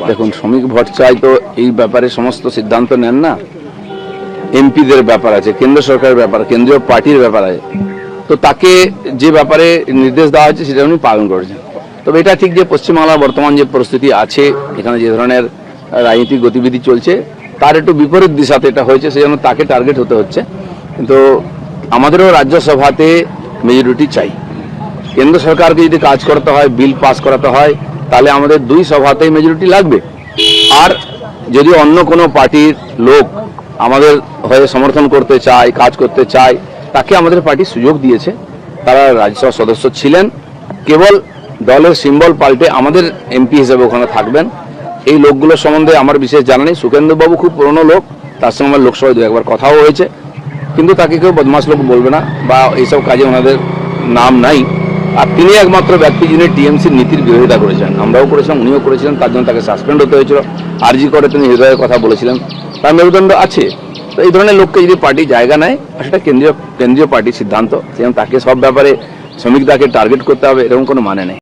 দেখুন, শ্রমিক ভোট চাই তো এই ব্যাপারে সমস্ত সিদ্ধান্ত নেন না এমপিদের ব্যাপার আছে, কেন্দ্র সরকারের ব্যাপার, কেন্দ্রীয় পার্টির ব্যাপার আছে। তো তাকে যে ব্যাপারে নির্দেশ দেওয়া হয়েছে সেটা উনি পালন করেছেন। তবে এটা ঠিক যে পশ্চিমবাংলার বর্তমান যে পরিস্থিতি আছে, এখানে যে ধরনের রাজনৈতিক গতিবিধি চলছে তার একটু বিপরীত দিশাতে এটা হয়েছে, সেজন্য তাকে টার্গেট হতে হচ্ছে। কিন্তু আমাদেরও রাজ্যসভাতে মেজরিটি চাই। কেন্দ্র সরকারকে যদি কাজ করতে হয়, বিল পাস করাতে হয়, তাহলে আমাদের দুই সভাতেই মেজরিটি লাগবে। আর যদি অন্য কোনো পার্টির লোক আমাদের হয়ে সমর্থন করতে চায়, কাজ করতে চায়, তাকে আমাদের পার্টি সুযোগ দিয়েছে। তারা রাজ্যসভার সদস্য ছিলেন, কেবল দলের সিম্বল পাল্টে আমাদের এমপি হিসেবে ওখানে থাকবেন। এই লোকগুলোর সম্বন্ধে আমার বিশেষ জানা নেই। সুখেন্দুবাবু খুব পুরনো লোক, তার সঙ্গে আমার লোকসভায় দু একবার কথাও হয়েছে, কিন্তু তাকে কেউ বদমাশ লোক বলবে না বা এইসব কাজে ওনাদের নাম নাই। আর তিনি একমাত্র ব্যক্তি যিনি টিএমসির নীতির বিরোধিতা করেছেন, আমরাও করেছিলাম, উনিও করেছিলেন, তার জন্য তাকে সাসপেন্ড হতে হয়েছিল। আরজি করে তিনি হৃদয়ের কথা বলেছিলেন, তার মেরুদণ্ড আছে। তো এই ধরনের লোককে যদি পার্টি জায়গা নেয়, সেটা কেন্দ্রীয় পার্টির সিদ্ধান্ত, সেজন্য তাকে সব ব্যাপারে শ্রমিকদাকে টার্গেট করতে হবে এরকম কোনো মানে নেই।